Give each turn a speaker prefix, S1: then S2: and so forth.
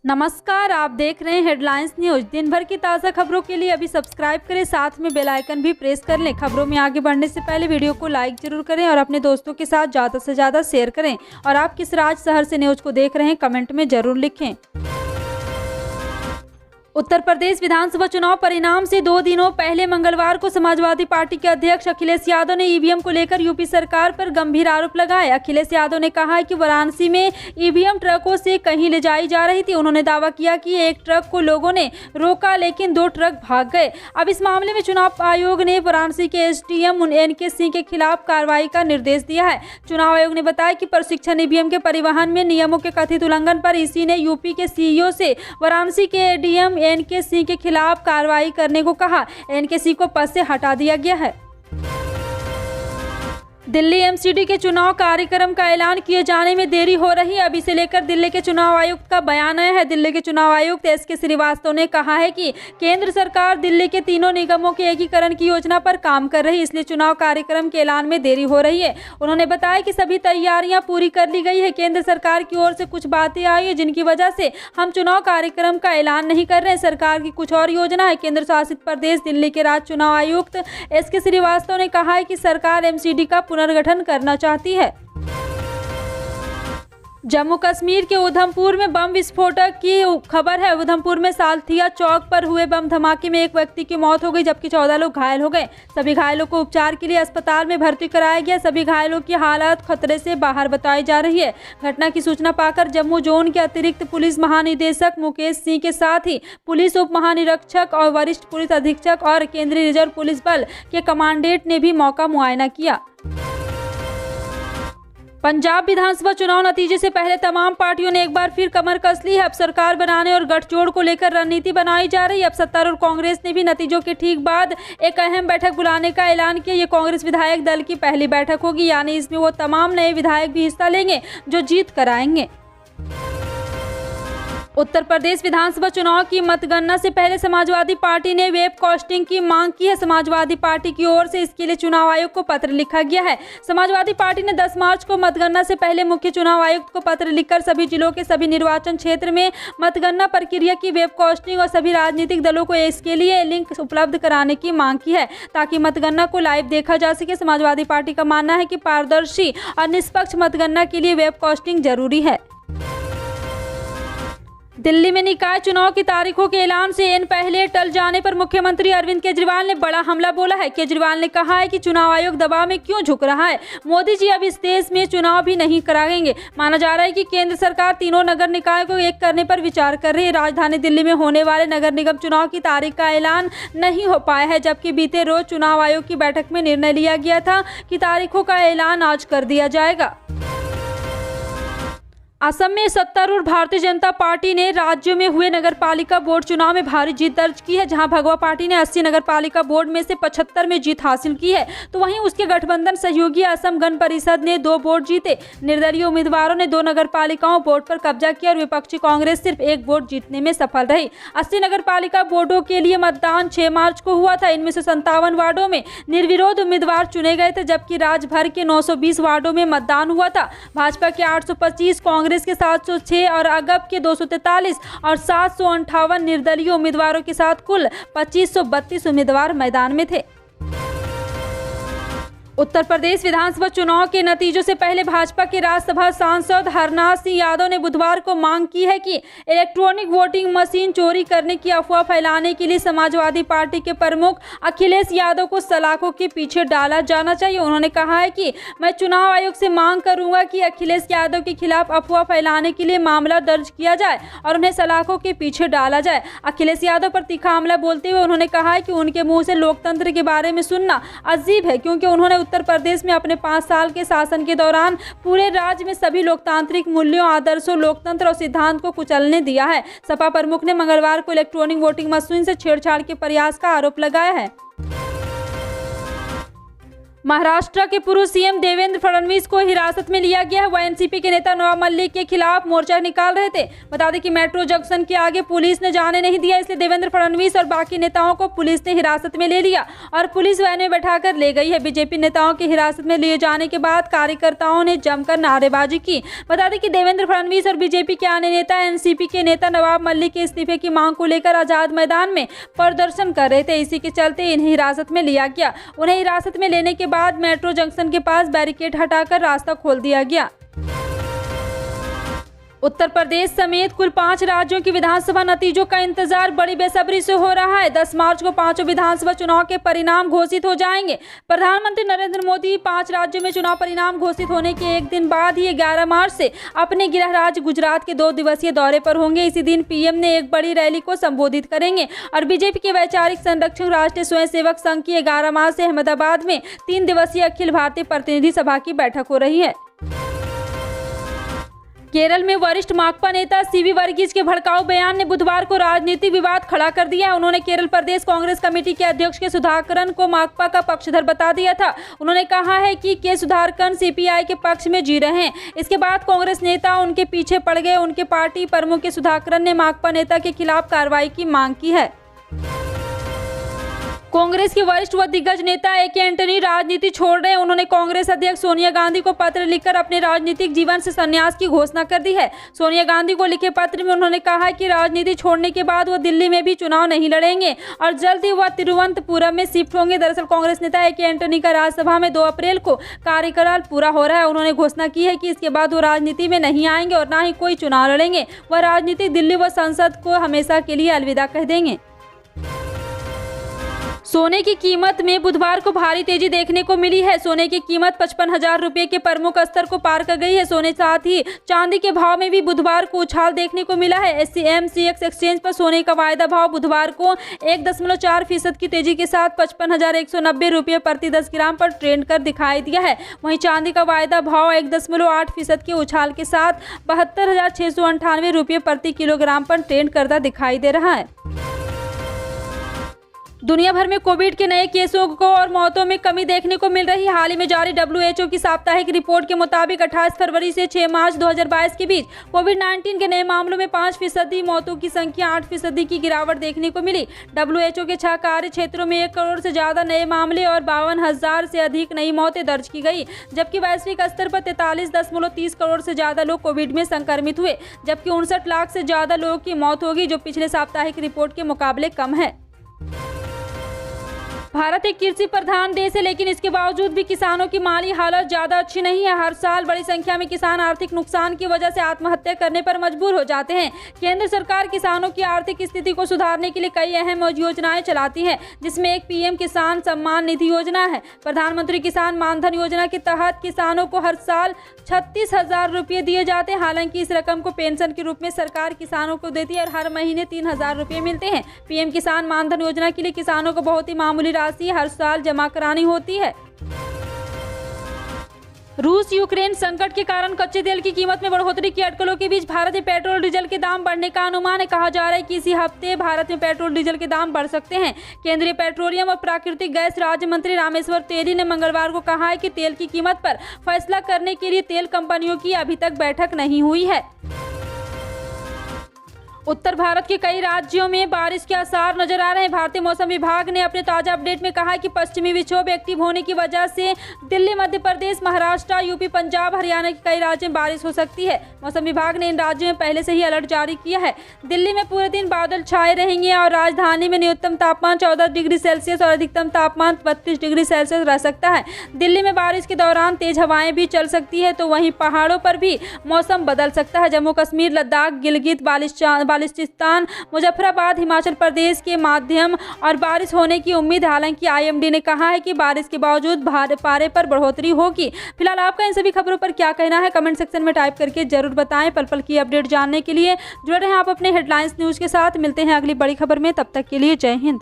S1: नमस्कार, आप देख रहे हैं हेडलाइंस न्यूज। दिन भर की ताज़ा खबरों के लिए अभी सब्सक्राइब करें, साथ में बेल आइकन भी प्रेस कर लें। खबरों में आगे बढ़ने से पहले वीडियो को लाइक जरूर करें और अपने दोस्तों के साथ ज़्यादा से ज़्यादा शेयर करें। और आप किस राज्य शहर से न्यूज को देख रहे हैं, कमेंट में जरूर लिखें। उत्तर प्रदेश विधानसभा चुनाव परिणाम से 2 दिनों पहले मंगलवार को समाजवादी पार्टी के अध्यक्ष अखिलेश यादव ने ईवीएम को लेकर यूपी सरकार पर गंभीर आरोप लगाए। अखिलेश यादव ने कहा है कि वाराणसी में ईवीएम ट्रकों से कहीं ले जाई जा रही थी। उन्होंने दावा किया कि एक ट्रक को लोगों ने रोका, लेकिन 2 ट्रक भाग गए। अब इस मामले में चुनाव आयोग ने वाराणसी के एसडीएम एनके सिंह के खिलाफ कार्रवाई का निर्देश दिया है। चुनाव आयोग ने बताया कि प्रशिक्षण ईवीएम के परिवहन में नियमों के कथित उल्लंघन पर ईसी ने यूपी के सीईओ से वाराणसी के एडीएम एनके सिंह के खिलाफ कार्रवाई करने को कहा। एनके सिंह को पद से हटा दिया गया है। दिल्ली एमसीडी के चुनाव कार्यक्रम का ऐलान किए जाने में देरी हो रही है। अब इसे लेकर दिल्ली के चुनाव आयुक्त का बयान आया है। दिल्ली के चुनाव आयुक्त एसके श्रीवास्तव ने कहा है कि केंद्र सरकार दिल्ली के तीनों निगमों के एकीकरण की योजना पर काम कर रही है, इसलिए चुनाव कार्यक्रम के ऐलान में देरी हो रही है। उन्होंने बताया कि सभी तैयारियां पूरी कर ली गई है। केंद्र सरकार की ओर से कुछ बातें आई है जिनकी वजह से हम चुनाव कार्यक्रम का ऐलान नहीं कर रहे हैं। सरकार की कुछ और योजना है। केंद्र शासित प्रदेश दिल्ली के राज्य चुनाव आयुक्त एसके श्रीवास्तव ने कहा है कि सरकार एमसीडी का पुनर्गठन करना चाहती है। जम्मू कश्मीर के उधमपुर में बम विस्फोटक की खबर है। उधमपुर में सालथिया चौक पर हुए बम धमाके में एक व्यक्ति की मौत हो गई, जबकि 14 लोग घायल हो गए। सभी घायलों को उपचार के लिए अस्पताल में भर्ती कराया गया। सभी घायलों की हालत खतरे से बाहर बताई जा रही है। घटना की सूचना पाकर जम्मू जोन के अतिरिक्त पुलिस महानिदेशक मुकेश सिंह के साथ ही पुलिस उप महानिरीक्षक और वरिष्ठ पुलिस अधीक्षक और केंद्रीय रिजर्व पुलिस बल के कमांडेंट ने भी मौका मुआयना किया। पंजाब विधानसभा चुनाव नतीजे से पहले तमाम पार्टियों ने एक बार फिर कमर कस ली है। अब सरकार बनाने और गठजोड़ को लेकर रणनीति बनाई जा रही है। अब सत्तारूढ़ और कांग्रेस ने भी नतीजों के ठीक बाद एक अहम बैठक बुलाने का ऐलान किया। ये कांग्रेस विधायक दल की पहली बैठक होगी, यानी इसमें वो तमाम नए विधायक भी हिस्सा लेंगे जो जीत कर आएंगे। उत्तर प्रदेश विधानसभा चुनाव की मतगणना से पहले समाजवादी पार्टी ने वेब कास्टिंग की मांग की है। समाजवादी पार्टी की ओर से इसके लिए चुनाव आयोग को पत्र लिखा गया है। समाजवादी पार्टी ने 10 मार्च को मतगणना से पहले मुख्य चुनाव आयुक्त को पत्र लिखकर सभी जिलों के सभी निर्वाचन क्षेत्र में मतगणना प्रक्रिया की वेब कास्टिंग और सभी राजनीतिक दलों को इसके लिए लिंक उपलब्ध कराने की मांग की है, ताकि मतगणना को लाइव देखा जा सके। समाजवादी पार्टी का मानना है कि पारदर्शी और निष्पक्ष मतगणना के लिए वेब कास्टिंग जरूरी है। दिल्ली में निकाय चुनाव की तारीखों के ऐलान से इन पहले टल जाने पर मुख्यमंत्री अरविंद केजरीवाल ने बड़ा हमला बोला है। केजरीवाल ने कहा है कि चुनाव आयोग दबाव में क्यों झुक रहा है। मोदी जी अब इस देश में चुनाव भी नहीं कराएंगे। माना जा रहा है कि केंद्र सरकार तीनों नगर निकाय को एक करने पर विचार कर रही है। राजधानी दिल्ली में होने वाले नगर निगम चुनाव की तारीख का ऐलान नहीं हो पाया है, जबकि बीते रोज चुनाव आयोग की बैठक में निर्णय लिया गया था कि तारीखों का ऐलान आज कर दिया जाएगा। असम में सत्तारूढ़ भारतीय जनता पार्टी ने राज्य में हुए नगरपालिका बोर्ड चुनाव में भारी जीत दर्ज की है। जहां भगवा पार्टी ने 80 नगरपालिका बोर्ड में से 75 में जीत हासिल की है, तो वहीं उसके गठबंधन सहयोगी असम गण परिषद ने 2 बोर्ड जीते। निर्दलीय उम्मीदवारों ने 2 नगरपालिकाओं बोर्ड पर कब्जा किया और विपक्षी कांग्रेस सिर्फ 1 बोर्ड जीतने में सफल रही। 80 नगरपालिका बोर्डों के लिए मतदान 6 मार्च को हुआ था। इनमें से 57 वार्डों में निर्विरोध उम्मीदवार चुने गए थे, जबकि राज्य भर के 920 वार्डों में मतदान हुआ था। भाजपा के 825, कांग्रेस के 706 और अगप के 243 और 758 निर्दलीय उम्मीदवारों के साथ कुल 2532 उम्मीदवार मैदान में थे। उत्तर प्रदेश विधानसभा चुनाव के नतीजों से पहले भाजपा के राज्यसभा सांसद हरनाथ सिंह यादव ने बुधवार को मांग की है कि इलेक्ट्रॉनिक वोटिंग मशीन चोरी करने की अफवाह फैलाने के लिए समाजवादी पार्टी के प्रमुख अखिलेश यादव को सलाखों के पीछे डाला जाना चाहिए। उन्होंने कहा है कि मैं चुनाव आयोग से मांग करूंगा कि अखिलेश यादव के खिलाफ अफवाह फैलाने के लिए मामला दर्ज किया जाए और उन्हें सलाखों के पीछे डाला जाए। अखिलेश यादव पर तीखा हमला बोलते हुए उन्होंने कहा है कि उनके मुंह से लोकतंत्र के बारे में सुनना अजीब है, क्योंकि उन्होंने उत्तर प्रदेश में अपने 5 साल के शासन के दौरान पूरे राज्य में सभी लोकतांत्रिक मूल्यों, आदर्शों, लोकतंत्र और सिद्धांत को कुचलने दिया है। सपा प्रमुख ने मंगलवार को इलेक्ट्रॉनिक वोटिंग मशीन से छेड़छाड़ के प्रयास का आरोप लगाया है। महाराष्ट्र के पूर्व सीएम देवेंद्र फडणवीस को हिरासत में लिया गया है। वह एनसीपी के नेता नवाब मलिक के खिलाफ मोर्चा निकाल रहे थे। बता दें कि मेट्रो जंक्शन के आगे पुलिस ने जाने नहीं दिया, इसलिए देवेंद्र फडणवीस और बाकी नेताओं को पुलिस ने हिरासत में ले लिया और पुलिस वैन में बैठाकर ले गई है। बीजेपी नेताओं की हिरासत में लिए जाने के बाद कार्यकर्ताओं ने जमकर नारेबाजी की। बता दें कि देवेंद्र फडणवीस और बीजेपी के अन्य नेता एनसीपी के नेता नवाब मलिक के इस्तीफे की मांग को लेकर आजाद मैदान में प्रदर्शन कर रहे थे। इसी के चलते इन्हें हिरासत में लिया गया। उन्हें हिरासत में लेने के बाद मेट्रो जंक्शन के पास बैरिकेड हटाकर रास्ता खोल दिया गया। उत्तर प्रदेश समेत कुल 5 राज्यों की विधानसभा नतीजों का इंतजार बड़ी बेसब्री से हो रहा है। 10 मार्च को 5 विधानसभा चुनाव के परिणाम घोषित हो जाएंगे। प्रधानमंत्री नरेंद्र मोदी 5 राज्यों में चुनाव परिणाम घोषित होने के एक दिन बाद ही 11 मार्च से अपने गृह राज्य गुजरात के 2 दिवसीय दौरे पर होंगे। इसी दिन पीएम ने एक बड़ी रैली को संबोधित करेंगे और बीजेपी के वैचारिक संरक्षक राष्ट्रीय स्वयंसेवक संघ की 11 मार्च से अहमदाबाद में 3 दिवसीय अखिल भारतीय प्रतिनिधि सभा की बैठक हो रही है। केरल में वरिष्ठ माकपा नेता सीवी वर्गीस के भड़काऊ बयान ने बुधवार को राजनीतिक विवाद खड़ा कर दिया। उन्होंने केरल प्रदेश कांग्रेस कमेटी के अध्यक्ष के सुधाकरन को माकपा का पक्षधर बता दिया था। उन्होंने कहा है कि के सुधाकरन सीपीआई के पक्ष में जी रहे हैं। इसके बाद कांग्रेस नेता उनके पीछे पड़ गए। उनके पार्टी प्रमुख के सुधाकरन ने माकपा नेता के खिलाफ कार्रवाई की मांग की है। कांग्रेस के वरिष्ठ व दिग्गज नेता ए.के. एंटनी राजनीति छोड़ रहे हैं। उन्होंने कांग्रेस अध्यक्ष सोनिया गांधी को पत्र लिखकर अपने राजनीतिक जीवन से संन्यास की घोषणा कर दी है। सोनिया गांधी को लिखे पत्र में उन्होंने कहा है कि राजनीति छोड़ने के बाद वो दिल्ली में भी चुनाव नहीं लड़ेंगे और जल्द ही वह तिरुवनंतपुरम में शिफ्ट होंगे। दरअसल कांग्रेस नेता ए.के. एंटनी का राज्यसभा में 2 अप्रैल को कार्यकाल पूरा हो रहा है। उन्होंने घोषणा की है कि इसके बाद वो राजनीति में नहीं आएंगे और न ही कोई चुनाव लड़ेंगे। वह राजनीतिक दिल्ली व संसद को हमेशा के लिए अलविदा कह देंगे। सोने की कीमत में बुधवार को भारी तेजी देखने को मिली है। सोने की कीमत 55,000 रुपये के प्रमुख स्तर को पार कर गई है। सोने साथ ही चांदी के भाव में भी बुधवार को उछाल देखने को मिला है। एमसीएक्स एक्सचेंज पर सोने का वायदा भाव बुधवार को 1.4% की तेजी के साथ 55,190 रुपये प्रति 10 ग्राम पर ट्रेंड कर दिखाई दिया है। वहीं चांदी का वायदा भाव 1.8% के उछाल के साथ 72,698 रुपये प्रति किलोग्राम पर ट्रेंड करता दिखाई दे रहा है। दुनिया भर में कोविड के नए केसों को और मौतों में कमी देखने को मिल रही है। हाल ही में जारी WHO की साप्ताहिक रिपोर्ट के मुताबिक 28 फरवरी से 6 मार्च 2022 के बीच कोविड-19 के नए मामलों में 5%, मौतों की संख्या 8% की गिरावट देखने को मिली। WHO के 6 कार्य क्षेत्रों में 1 करोड़ से ज्यादा नए मामले और 52,000 से अधिक नई मौतें दर्ज की गई, जबकि वैश्विक स्तर पर 43.30 करोड़ से ज्यादा लोग कोविड में संक्रमित हुए, जबकि 59 लाख से ज्यादा लोगों की मौत होगी, जो पिछले साप्ताहिक रिपोर्ट के मुकाबले कम है। भारत एक कृषि प्रधान देश है, लेकिन इसके बावजूद भी किसानों की माली हालत ज्यादा अच्छी नहीं है। हर साल बड़ी संख्या में किसान आर्थिक नुकसान की वजह से आत्महत्या करने पर मजबूर हो जाते हैं। केंद्र सरकार किसानों की आर्थिक स्थिति को सुधारने के लिए कई अहम योजनाएं चलाती है, जिसमें एक पीएम किसान सम्मान निधि योजना है। प्रधानमंत्री किसान मानधन योजना के तहत किसानों को हर साल 36,000 रुपये दिए जाते हैं। हालांकि इस रकम को पेंशन के रूप में सरकार किसानों को देती है और हर महीने 3,000 रुपये मिलते हैं। पीएम किसान मानधन योजना के लिए किसानों को बहुत ही मामूली राशि हर साल जमा करानी होती है। रूस यूक्रेन संकट के कारण कच्चे तेल की कीमत में बढ़ोतरी की अटकलों के बीच भारत में पेट्रोल डीजल के दाम बढ़ने का अनुमान है। कहा जा रहा है कि इसी हफ्ते भारत में पेट्रोल डीजल के दाम बढ़ सकते हैं। केंद्रीय पेट्रोलियम और प्राकृतिक गैस राज्य मंत्री रामेश्वर तेली ने मंगलवार को कहा है कि तेल की कीमत पर फैसला करने के लिए तेल कंपनियों की अभी तक बैठक नहीं हुई है। उत्तर भारत के कई राज्यों में बारिश के आसार नजर आ रहे हैं। भारतीय मौसम विभाग ने अपने ताजा अपडेट में कहा है कि पश्चिमी विक्षोभ एक्टिव होने की वजह से दिल्ली, मध्य प्रदेश, महाराष्ट्र, यूपी, पंजाब, हरियाणा के कई राज्यों में बारिश हो सकती है। मौसम विभाग ने इन राज्यों में पहले से ही अलर्ट जारी किया है। दिल्ली में पूरे दिन बादल छाए रहेंगे और राजधानी में न्यूनतम तापमान 14 डिग्री सेल्सियस और अधिकतम तापमान 32 डिग्री सेल्सियस रह सकता है। दिल्ली में बारिश के दौरान तेज हवाएं भी चल सकती है, तो वहीं पहाड़ों पर भी मौसम बदल सकता है। जम्मू कश्मीर, लद्दाख, गिलगित बाल्टिस्तान, मुजफ्फराबाद, हिमाचल प्रदेश के माध्यम और बारिश होने की उम्मीद। हालांकि आईएमडी ने कहा है कि बारिश के बावजूद पारे पर बढ़ोतरी होगी। फिलहाल आपका इन सभी खबरों पर क्या कहना है, कमेंट सेक्शन में टाइप करके जरूर बताएं। पल पल की अपडेट जानने के लिए जुड़े रहें आप अपने हेडलाइंस न्यूज के साथ। मिलते हैं अगली बड़ी खबर में, तब तक के लिए जय हिंद।